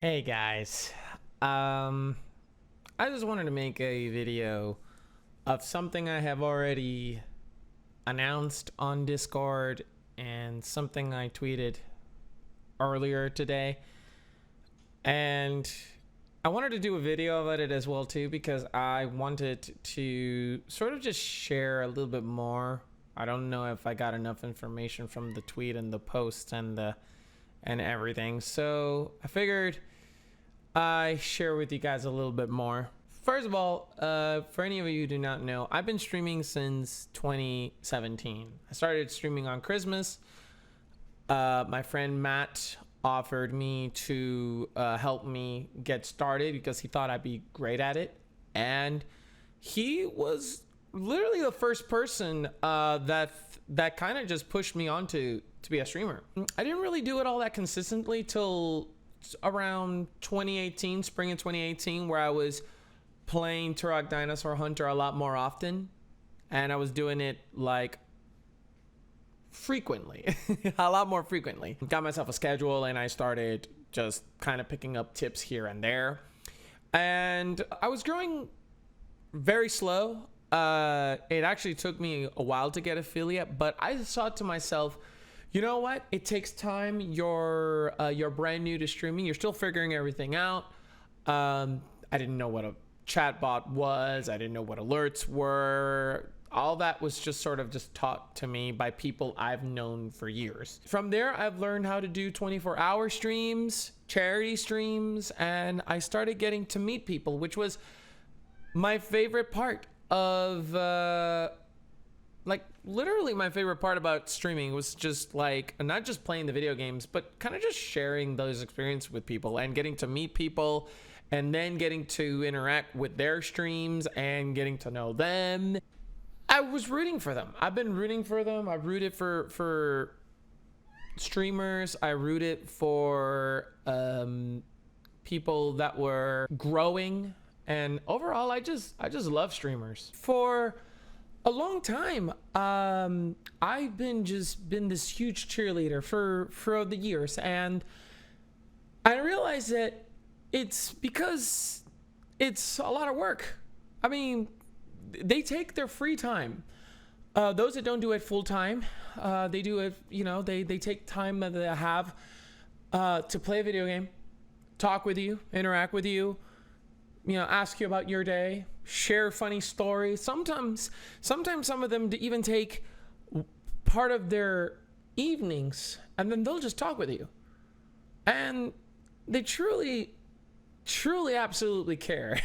Hey guys, I just wanted to make a video of something I have already announced on Discord and something I tweeted earlier today. And I wanted to do a video about it as well too because I wanted to sort of just share a little bit more. I don't know if I got enough information from the tweet and the post and everything. So I figured I share with you guys a little bit more. First of all, for any of you who do not know, I've been streaming since 2017. I started streaming on Christmas. My friend Matt offered me to help me get started because he thought I'd be great at it. And he was literally the first person that kind of just pushed me on to be a streamer. I didn't really do it all that consistently till around 2018, spring of 2018, where I was playing Turok Dinosaur Hunter a lot more often, and I was doing it like frequently, a lot more frequently. Got myself a schedule and I started just kind of picking up tips here and there, and I was growing very slow. It actually took me a while to get affiliate, but I thought to myself, you know what? It takes time. You're brand new to streaming. You're still figuring everything out. I didn't know what a chatbot was. I didn't know what alerts were. All that was just sort of just taught to me by people I've known for years. From there, I've learned how to do 24-hour streams, charity streams, and I started getting to meet people, which was my favorite part of like literally my favorite part about streaming was just like not just playing the video games, but kind of just sharing those experiences with people and getting to meet people and then getting to interact with their streams and getting to know them. I was rooting for them. I've been rooting for them. I rooted for streamers. I rooted for people that were growing, and overall I just love streamers. For a long time, I've been this huge cheerleader for the years, and I realized that it's because it's a lot of work. I mean, they take their free time. Those that don't do it full time, they do it. You know, they take time that they have to play a video game, talk with you, interact with you. You know, ask you about your day, share funny stories. Sometimes some of them even take part of their evenings and then they'll just talk with you. And they truly absolutely care.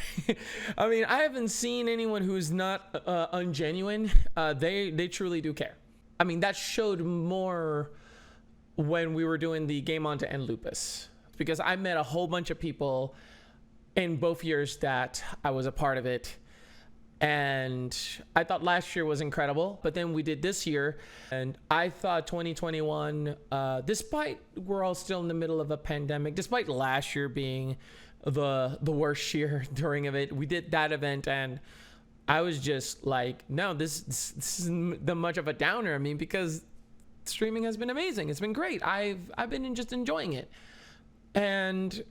I mean, I haven't seen anyone who's not ungenuine. They truly do care. I mean, that showed more when we were doing the Game On to End Lupus, because I met a whole bunch of people in both years that I was a part of it. And I thought last year was incredible, but then we did this year, and I thought 2021, despite we're all still in the middle of a pandemic, despite last year being the worst year during of it, we did that event, and I was just like, no, this isn't that much of a downer. I mean, because streaming has been amazing. It's been great. I've been just enjoying it. And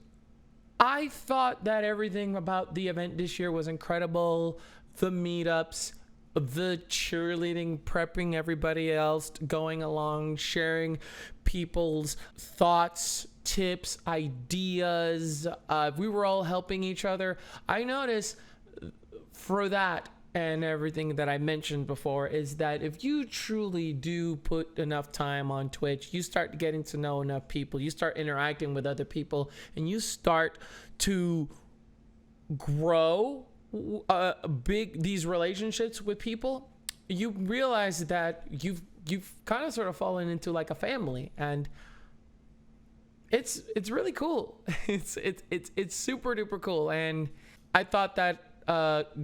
I thought that everything about the event this year was incredible. The meetups, the cheerleading, prepping everybody else, going along, sharing people's thoughts, tips, ideas. We were all helping each other. I noticed for that and everything that I mentioned before is that if you truly do put enough time on Twitch, you start getting to know enough people, you start interacting with other people, and you start to grow these relationships with people, you realize that you've kind of sort of fallen into like a family, and it's really cool. It's super duper cool. And I thought that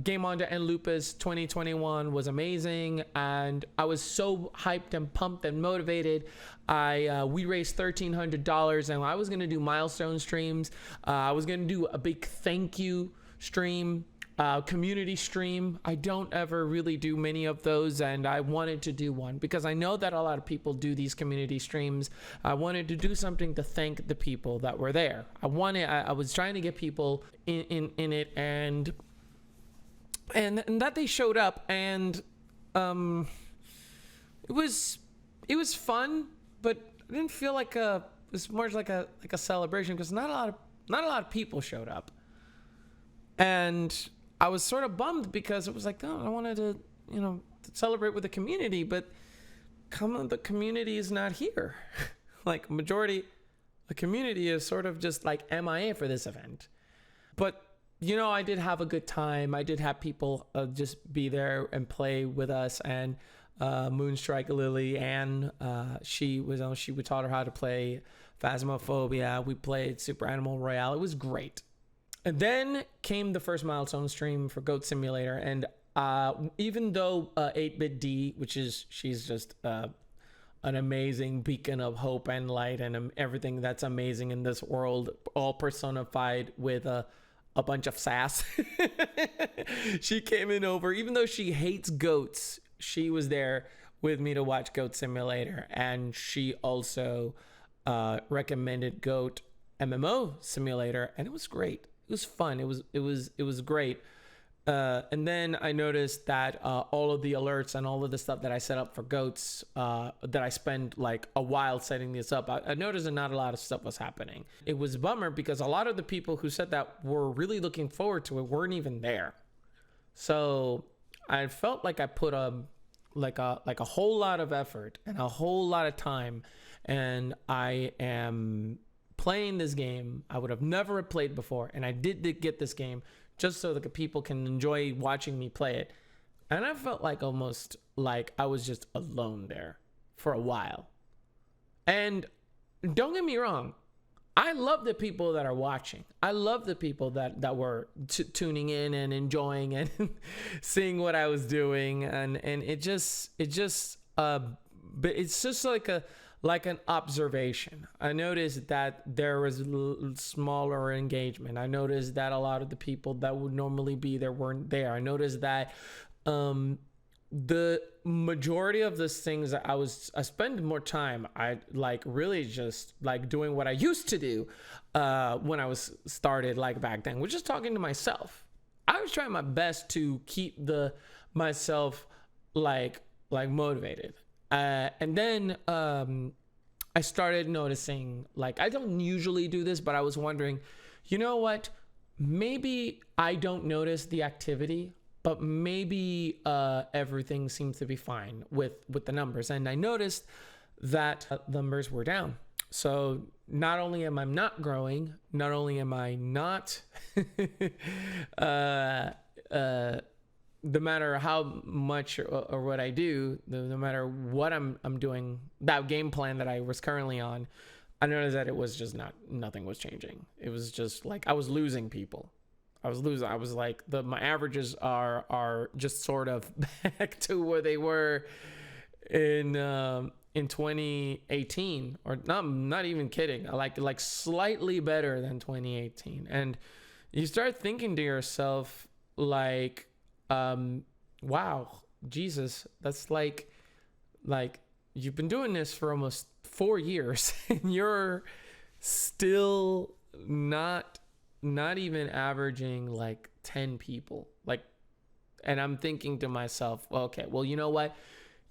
Game On to End Lupus 2021 was amazing, and I was so hyped and pumped and motivated. We raised $1,300, and I was gonna do milestone streams. I was gonna do a big thank you stream Community stream. I don't ever really do many of those, and I wanted to do one because I know that a lot of people do these community streams. I wanted to do something to thank the people that were there. I was trying to get people in it, and that they showed up, and it was fun, but I didn't feel like it was more like a celebration because not a lot of people showed up. And I was sort of bummed because it was like, oh, I wanted to, to celebrate with the community, but the community is not here. Like majority, the community is sort of just like MIA for this event. But, I did have a good time. I did have people just be there and play with us. And Moonstrike Lily, and she taught her how to play Phasmophobia. We played Super Animal Royale. It was great. And then came the first milestone stream for Goat Simulator, and even though 8-Bit D, she's just an amazing beacon of hope and light and everything that's amazing in this world, all personified with a bunch of sass. She came in over, even though she hates goats, she was there with me to watch Goat Simulator, and she also recommended Goat MMO Simulator, and it was great. It was fun. It was great. And then I noticed that all of the alerts and all of the stuff that I set up for goats, that I spend like a while setting this up, I noticed that not a lot of stuff was happening. It was a bummer because a lot of the people who said that were really looking forward to it weren't even there. So I felt like I put a whole lot of effort and a whole lot of time, and I am playing this game I would have never played before, and I did get this game just so that the people can enjoy watching me play it. And I felt like almost like I was just alone there for a while. And don't get me wrong, I love the people that are watching. I love the people that were tuning in and enjoying and seeing what I was doing, and it's just like an observation. I noticed that there was smaller engagement. I noticed that a lot of the people that would normally be there weren't there. I noticed that the majority of these things I spend more time, I like really just like doing what I used to do when I was started like back then, which is talking to myself. I was trying my best to keep myself like motivated. And then I started noticing, like, I don't usually do this, but I was wondering, you know what? Maybe I don't notice the activity, but maybe everything seems to be fine with the numbers. And I noticed that numbers were down. So not only am I not growing, not only am I not no matter how much or what I do, no matter what I'm doing, that game plan that I was currently on, I noticed that it was just nothing was changing. It was just like I was losing people. I was like my averages are just sort of back to where they were in 2018, or not even kidding. Like slightly better than 2018. And you start thinking to yourself like, wow, Jesus, that's like you've been doing this for almost 4 years and you're still not even averaging like 10 people. Like, and I'm thinking to myself, well, okay, well, you know what?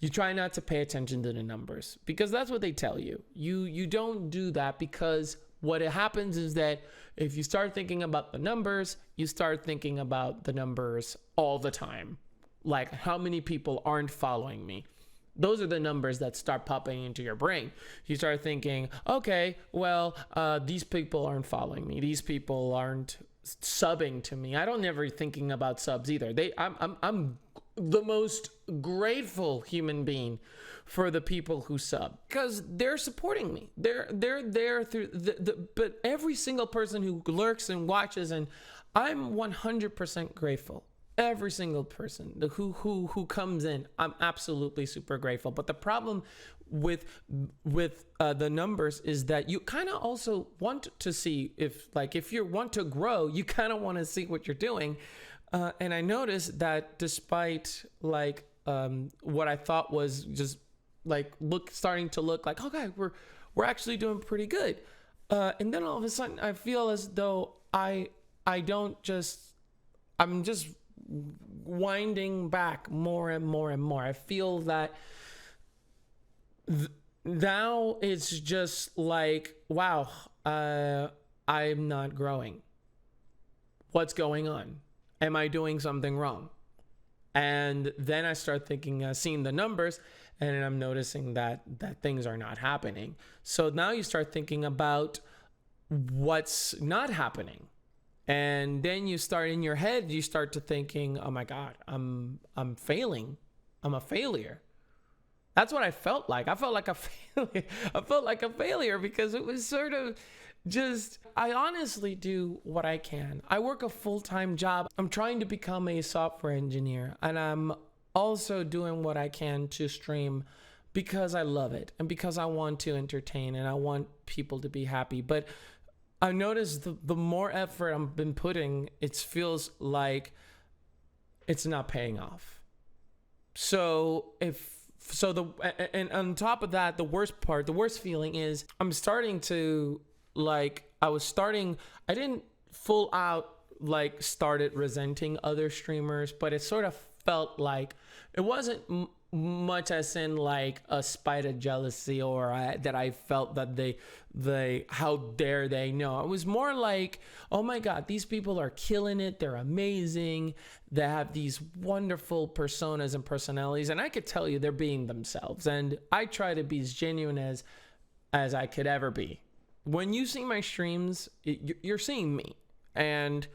You try not to pay attention to the numbers because that's what they tell you. You don't do that because what happens is that if you start thinking about the numbers, you start thinking about the numbers all the time. Like how many people aren't following me. Those are the numbers that start popping into your brain. You start thinking, okay, well, these people aren't following me. These people aren't subbing to me. I don't ever thinking about subs either. I'm the most grateful human being for the people who sub because they're supporting me. They're there through but every single person who lurks and watches, and I'm 100% grateful. Every single person who comes in, I'm absolutely super grateful. But the problem with the numbers is that you kind of also want to see if you want to grow, you kind of want to see what you're doing. And I noticed that despite like what I thought was just like starting to look like, okay, we're actually doing pretty good. And then all of a sudden I feel as though I'm just winding back more and more and more. I feel that now it's just like, wow, I'm not growing. What's going on? Am I doing something wrong? And then I start thinking, seeing the numbers, and I'm noticing that things are not happening. So now you start thinking about what's not happening. And then you start in your head, you start to thinking, oh my God, I'm failing. I'm a failure. That's what I felt like. I felt like a failure. I felt like a failure because it was sort of just, I honestly do what I can. I work a full-time job. I'm trying to become a software engineer, and I'm also doing what I can to stream because I love it and because I want to entertain and I want people to be happy. But I noticed the more effort I've been putting, it feels like it's not paying off. And on top of that, the worst feeling is I'm starting to I didn't full out like started resenting other streamers, but it sort of felt like it wasn't much as in like a spite of jealousy or that I felt that they how dare they. No, it was more like, oh my God, these people are killing it. They're amazing. They have these wonderful personas and personalities. And I could tell you they're being themselves. And I try to be as genuine as I could ever be. When you see my streams, you're seeing me. And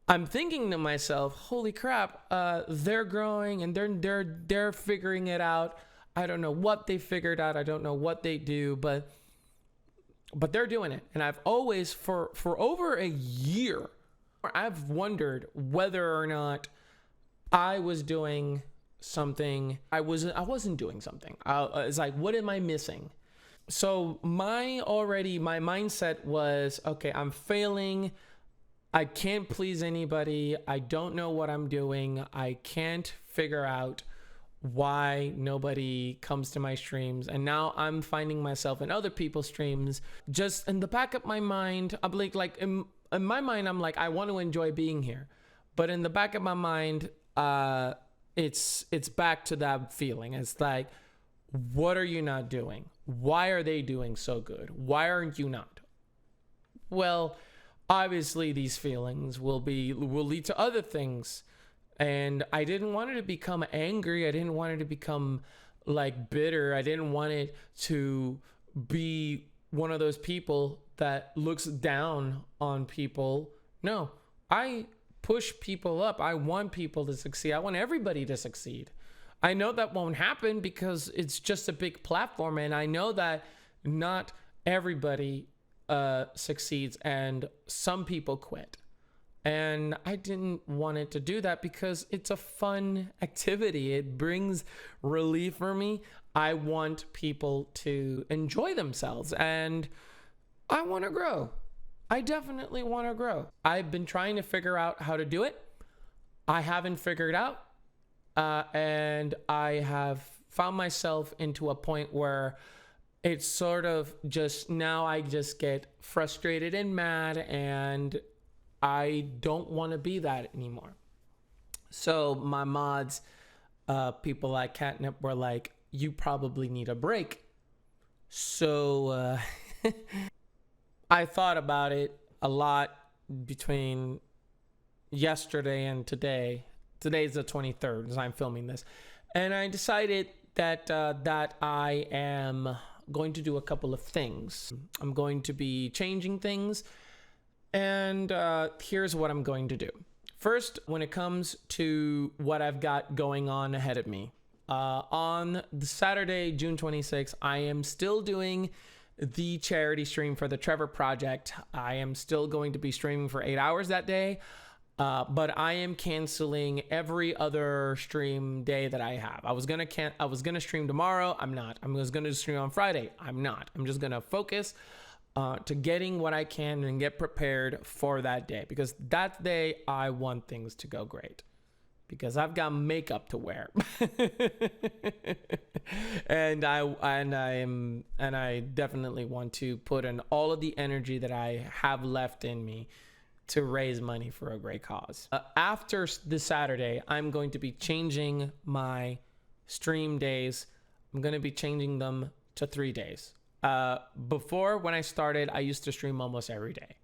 I'm thinking to myself, holy crap, they're growing and they're figuring it out. I don't know what they figured out. I don't know what they do, but they're doing it. And I've always, for over a year, I've wondered whether or not I was doing something. I wasn't doing something. It's like, what am I missing? So my mindset was, okay, I'm failing. I can't please anybody. I don't know what I'm doing. I can't figure out why nobody comes to my streams. And now I'm finding myself in other people's streams. Just in the back of my mind, I'm like in my mind, I'm like, I want to enjoy being here. But in the back of my mind, it's back to that feeling. It's like, what are you not doing? Why are they doing so good? Why aren't you not? Well, obviously these feelings will lead to other things. And I didn't want it to become angry. I didn't want it to become like bitter. I didn't want it to be one of those people that looks down on people. No, I push people up. I want people to succeed. I want everybody to succeed. I know that won't happen because it's just a big platform. And I know that not everybody succeeds and some people quit. And I didn't want it to do that because it's a fun activity. It brings relief for me. I want people to enjoy themselves and I want to grow. I definitely want to grow. I've been trying to figure out how to do it. I haven't figured out. And I have found myself into a point where it's sort of just now I just get frustrated and mad and I don't want to be that anymore. So my mods, people at Catnip were like, you probably need a break. So I thought about it a lot between yesterday and today. Today's the 23rd as I'm filming this. And I decided that I am going to do a couple of things. I'm going to be changing things. And here's what I'm going to do. First, when it comes to what I've got going on ahead of me, on the Saturday, June 26th, I am still doing the charity stream for the Trevor Project. I am still going to be streaming for 8 hours that day, but I am canceling every other stream day that I have. I was gonna stream tomorrow. I'm not. I was gonna stream on Friday. I'm not. I'm just gonna focus to getting what I can and get prepared for that day, because that day I want things to go great, because I've got makeup to wear. and I definitely want to put in all of the energy that I have left in me to raise money for a great cause. After this Saturday, I'm going to be changing my stream days. I'm going to be changing them to 3 days. Before, when I started, I used to stream almost every day.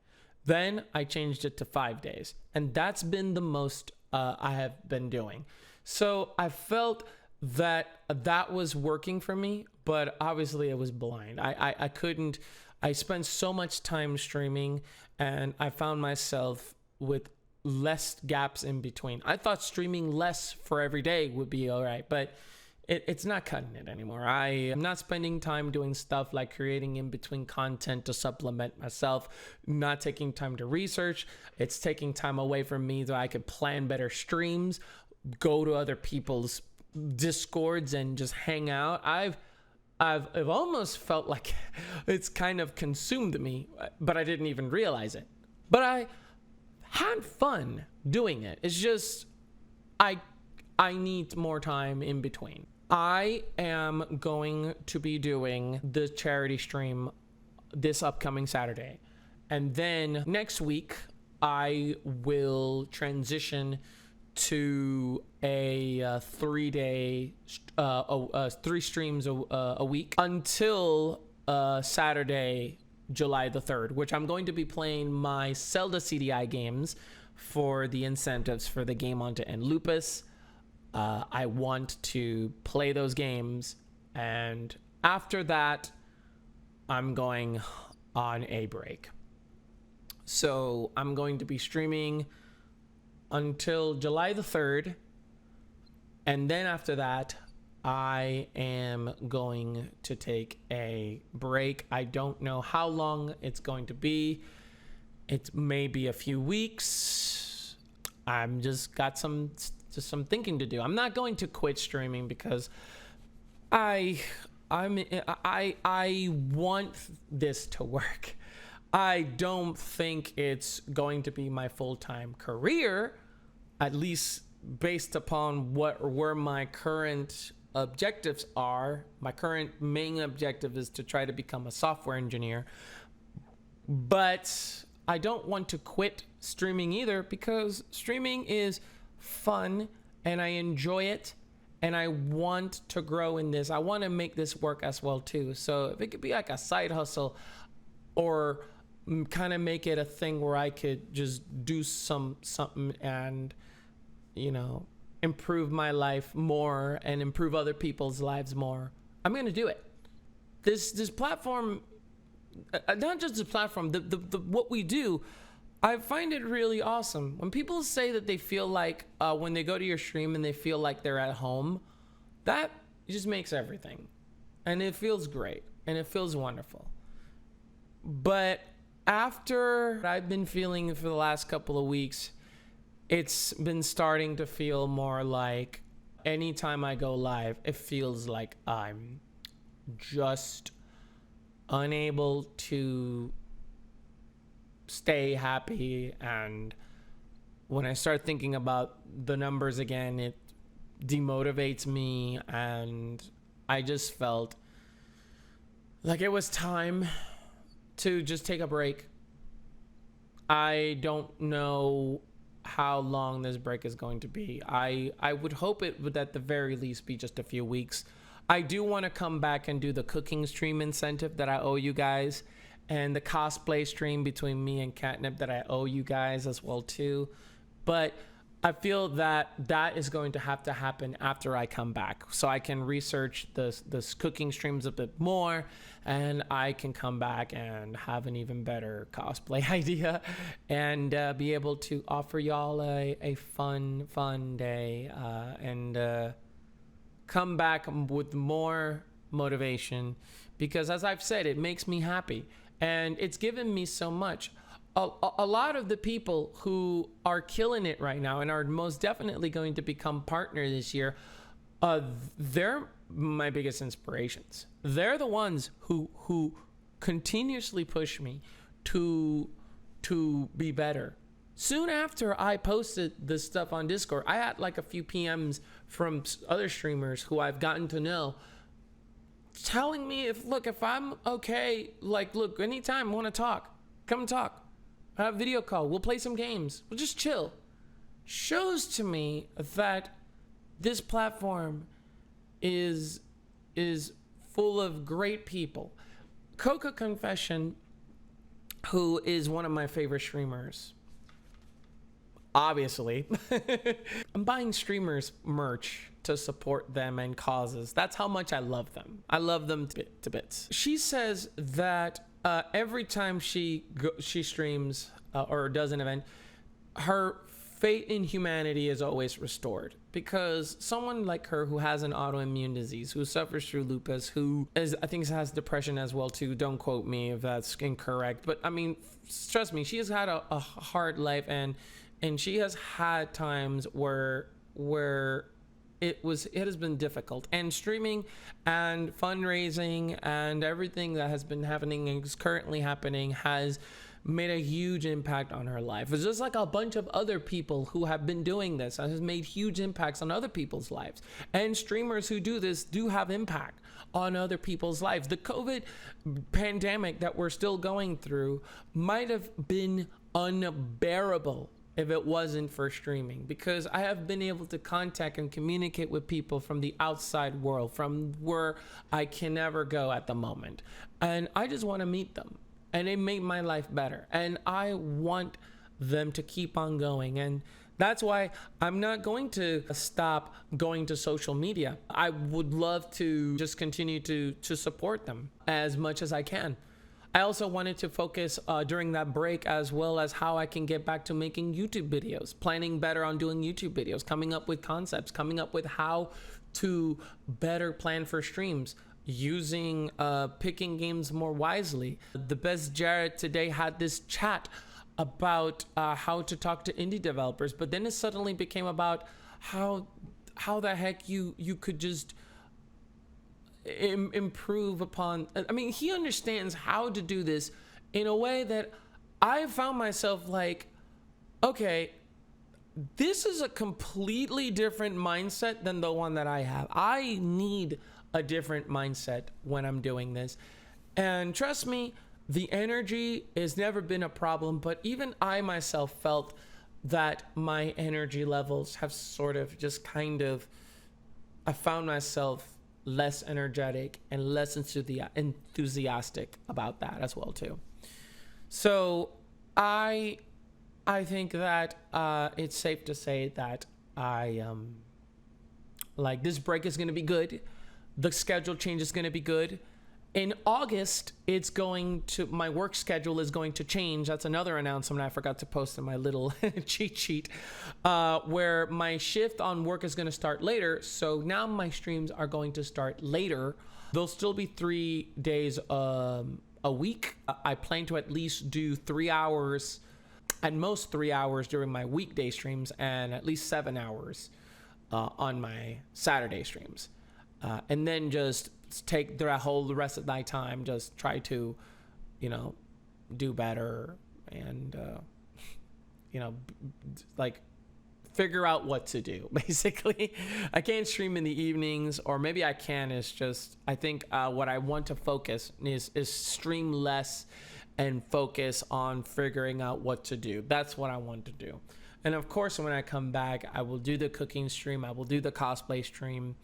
Then I changed it to 5 days, and that's been the most I have been doing. So I felt that that was working for me, but obviously it was blind. I couldn't. I spent so much time streaming, and I found myself with less gaps in between. I thought streaming less for every day would be all right, but it's not cutting it anymore. I am not spending time doing stuff like creating in between content to supplement myself, not taking time to research. It's taking time away from me so I could plan better streams, go to other people's Discords and just hang out. I've almost felt like it's kind of consumed me, but I didn't even realize it. But I had fun doing it. It's just I need more time in between. I am going to be doing the charity stream this upcoming Saturday. And then next week, I will transition to a 3 streams a week until Saturday, July the 3rd, which I'm going to be playing my Zelda CDI games for the incentives for the Game On to End Lupus. I want to play those games, and after that, I'm going on a break. So I'm going to be streaming until July the 3rd, and then after that, I am going to take a break. I don't know how long it's going to be. It may be a few weeks. I'm just got some thinking to do. I'm not going to quit streaming because I want this to work. I don't think it's going to be my full-time career, at least based upon where my current objectives are. My current main objective is to try to become a software engineer, but I don't want to quit streaming either, because streaming is fun and I enjoy it, and I want to grow in this. I want to make this work as well too. So if it could be like a side hustle, or kind of make it a thing where I could just do something and, you know, improve my life more and improve other people's lives more, I'm gonna do it. This platform, not just the platform, the what we do, I find it really awesome. When people say that they feel like when they go to your stream and they feel like they're at home, that just makes everything. And it feels great and it feels wonderful. But after I've been feeling for the last couple of weeks, it's been starting to feel more like anytime I go live, it feels like I'm just unable to stay happy. And when I start thinking about the numbers again, it demotivates me, and I just felt like it was time to just take a break. I don't know how long this break is going to be. I would hope it would at the very least be just a few weeks. I do want to come back and do the cooking stream incentive that I owe you guys, and the cosplay stream between me and Catnip that I owe you guys as well too. But I feel that that is going to have to happen after I come back, so I can research this cooking streams a bit more, and I can come back and have an even better cosplay idea, and be able to offer y'all a fun day, and come back with more motivation, because as I've said, it makes me happy and it's given me so much. A lot of the people who are killing it right now and are most definitely going to become partner this year, they're my biggest inspirations. They're the ones who continuously push me to be better. Soon after I posted this stuff on Discord, I had like a few PMs from other streamers who I've gotten to know telling me if I'm okay, like, look, anytime I want to talk, come talk. Have a video call. We'll play some games. We'll just chill. Shows to me that this platform is full of great people. CocoConfession, who is one of my favorite streamers, obviously. I'm buying streamers streamers to support them and causes. That's how much I love them. I love them to bits. She says that every time she streams or does an event, her faith in humanity is always restored, because someone like her who has an autoimmune disease, who suffers through lupus, who I think has depression as well too. Don't quote me if that's incorrect, but I mean, trust me, she has had a hard life, and she has had times where it has been difficult, and streaming and fundraising and everything that has been happening and is currently happening has made a huge impact on her life. It's just like a bunch of other people who have been doing this and has made huge impacts on other people's lives. And streamers who do this do have impact on other people's lives. The COVID pandemic that we're still going through might have been unbearable if it wasn't for streaming, because I have been able to contact and communicate with people from the outside world, from where I can never go at the moment. And I just want to meet them. And it made my life better. And I want them to keep on going. And that's why I'm not going to stop going to social media. I would love to just continue to support them as much as I can. I also wanted to focus during that break as well as how I can get back to making YouTube videos, planning better on doing YouTube videos, coming up with concepts, coming up with how to better plan for streams, using picking games more wisely. The best Jared today had this chat about how to talk to indie developers, but then it suddenly became about how the heck you could just improve upon. I mean, he understands how to do this in a way that I found myself like, okay, this is a completely different mindset than the one that I have. I need a different mindset when I'm doing this. And trust me, the energy has never been a problem, but even I myself felt that my energy levels have sort of just I found myself less energetic and less enthusiastic about that as well too. So I think that it's safe to say that I like this break is going to be good. The schedule change is going to be good. In August, my work schedule is going to change. That's another announcement I forgot to post in my little cheat sheet, where my shift on work is going to start later. So now my streams are going to start later. There'll still be 3 days a week. I plan to at least do 3 hours, at most 3 hours during my weekday streams, and at least 7 hours on my Saturday streams. And then just take the rest of my time, just try to, do better and, like figure out what to do. Basically, I can't stream in the evenings, or maybe I can. It's just, I think what I want to focus is stream less and focus on figuring out what to do. That's what I want to do. And of course, when I come back, I will do the cooking stream. I will do the cosplay stream.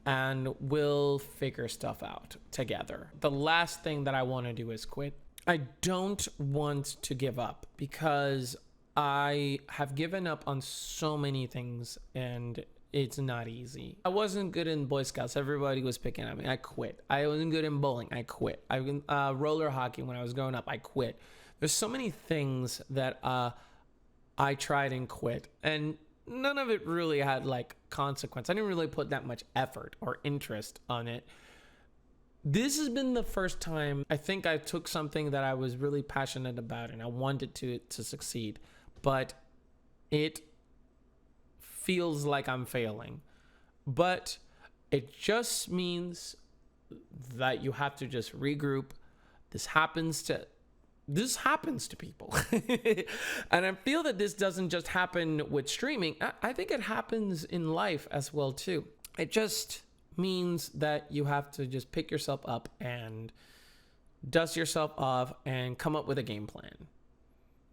And we'll figure stuff out together. The last thing that I want to do is quit. I don't want to give up, because I have given up on so many things and it's not easy. I wasn't good in Boy Scouts. Everybody was picking at me. I quit. I wasn't good in bowling. I quit. Roller hockey when I was growing up. I quit. There's so many things that I tried and quit, and none of it really had like consequence. I didn't really put that much effort or interest on it. This has been the first time I think I took something that I was really passionate about and I wanted to succeed, but it feels like I'm failing. But it just means that you have to just regroup This happens to people. And I feel that this doesn't just happen with streaming. I think it happens in life as well too. It just means that you have to just pick yourself up and dust yourself off and come up with a game plan.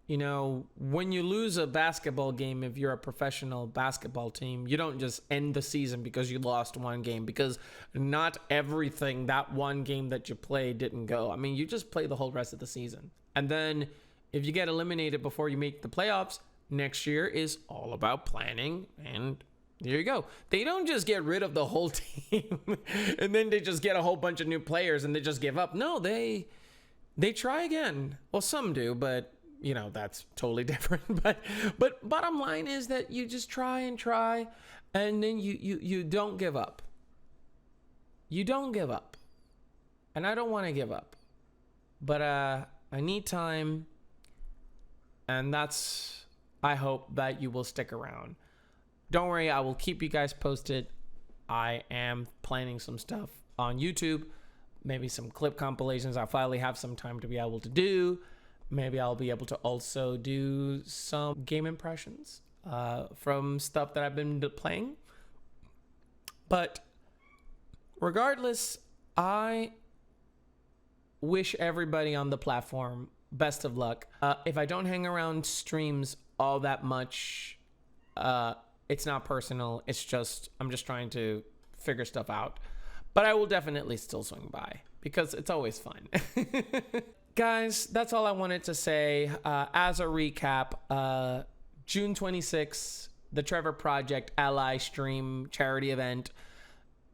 You know, when you lose a basketball game, if you're a professional basketball team, you don't just end the season because you lost one game, because not everything that one game that you played didn't go. I mean, you just play the whole rest of the season. And then if you get eliminated before you make the playoffs, next year is all about planning, and there you go. They don't just get rid of the whole team and then they just get a whole bunch of new players and they just give up. No, they try again. Well, some do, but you know, that's totally different. But bottom line is that you just try and try, and then you don't give up. You don't give up. And I don't want to give up. But I need time, and I hope that you will stick around. Don't worry, I will keep you guys posted. I am planning some stuff on YouTube, maybe some clip compilations I'll finally have some time to be able to do. Maybe I'll be able to also do some game impressions from stuff that I've been playing. But regardless, I wish everybody on the platform best of luck. If I don't hang around streams all that much, it's not personal. It's just, I'm just trying to figure stuff out. But I will definitely still swing by because it's always fun. Guys, that's all I wanted to say. As a recap, June 26th, the Trevor Project Ally Stream charity event.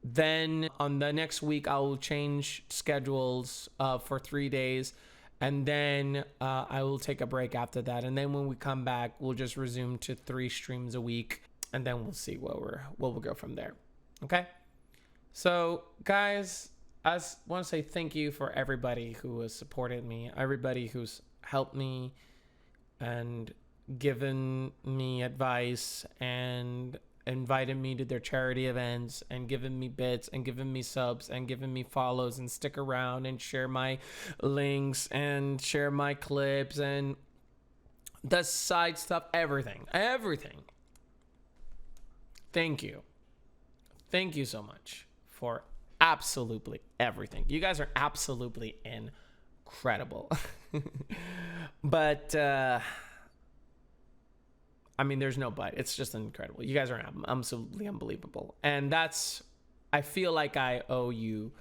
Then on the next week, I will change schedules for 3 days. And then I will take a break after that. And then when we come back, we'll just resume to 3 streams a week. And then we'll see where we'll go from there. Okay? So, guys, I want to say thank you for everybody who has supported me, everybody who's helped me and given me advice and invited me to their charity events and given me bits and given me subs and given me follows and stick around and share my links and share my clips and the side stuff, everything. Thank you. Thank you so much for absolutely everything. You guys are absolutely incredible. But I mean, there's no but. It's just incredible. You guys are absolutely unbelievable. And I feel like I owe you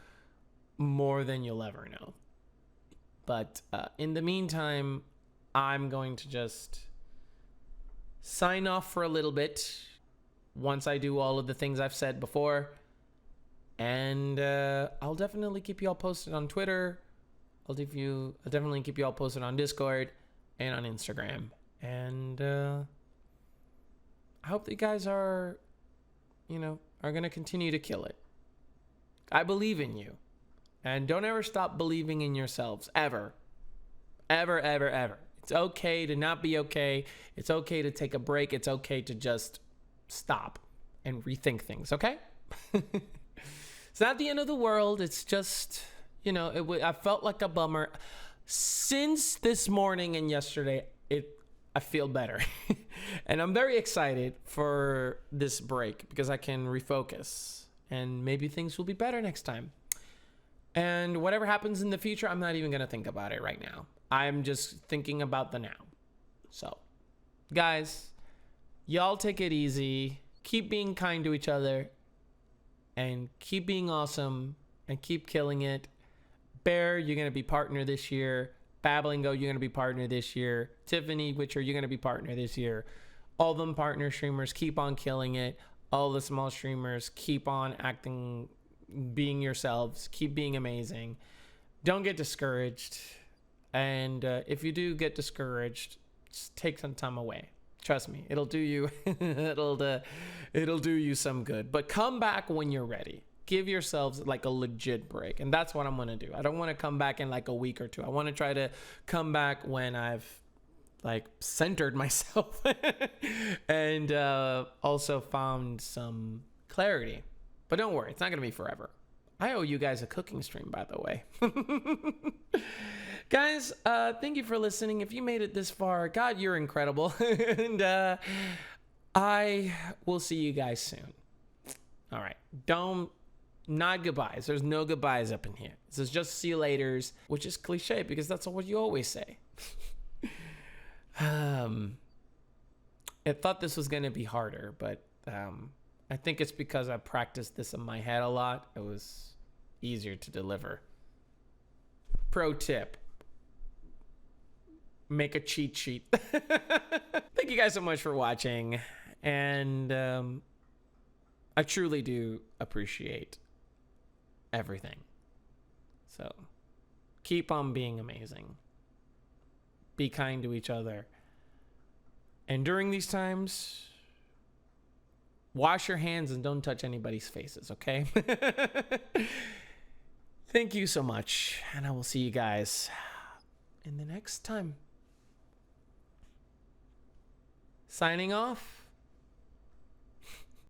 more than you'll ever know. But in the meantime, I'm going to just sign off for a little bit once I do all of the things I've said before. And I'll definitely keep you all posted on Twitter. I'll definitely keep you all posted on Discord and on Instagram. And I hope that you guys are going to continue to kill it. I believe in you. And don't ever stop believing in yourselves. Ever. Ever, ever, ever. It's okay to not be okay. It's okay to take a break. It's okay to just stop and rethink things, okay? It's not the end of the world. It's just, I felt like a bummer. Since this morning and yesterday, I feel better. And I'm very excited for this break because I can refocus and maybe things will be better next time. And whatever happens in the future, I'm not even going to think about it right now. I'm just thinking about the now. So, guys, y'all take it easy. Keep being kind to each other. And keep being awesome. And keep killing it. Bear, you're going to be partner this year. BlabblingGoat, you're going to be partner this year. TiffanyWitcher, you're going to be partner this year. All them partner streamers, keep on killing it. All the small streamers, keep on being yourselves. Keep being amazing. Don't get discouraged. And if you do get discouraged, just take some time away. Trust me, it'll do you. it'll do you some good. But come back when you're ready. Give yourselves like a legit break, and that's what I'm gonna do. I don't want to come back in like a week or two. I want to try to come back when I've like centered myself and also found some clarity. But don't worry, it's not gonna be forever. I owe you guys a cooking stream, by the way. Guys, thank you for listening. If you made it this far, God, you're incredible. And I will see you guys soon. All right. Not goodbyes. There's no goodbyes up in here. This is just see you laters, which is cliche because that's what you always say. I thought this was going to be harder, but I think it's because I practiced this in my head a lot. It was easier to deliver. Pro tip. Make a cheat sheet. Thank you guys so much for watching. And I truly do appreciate everything. So keep on being amazing. Be kind to each other. And during these times, wash your hands and don't touch anybody's faces, okay? Thank you so much. And I will see you guys in the next time. Signing off.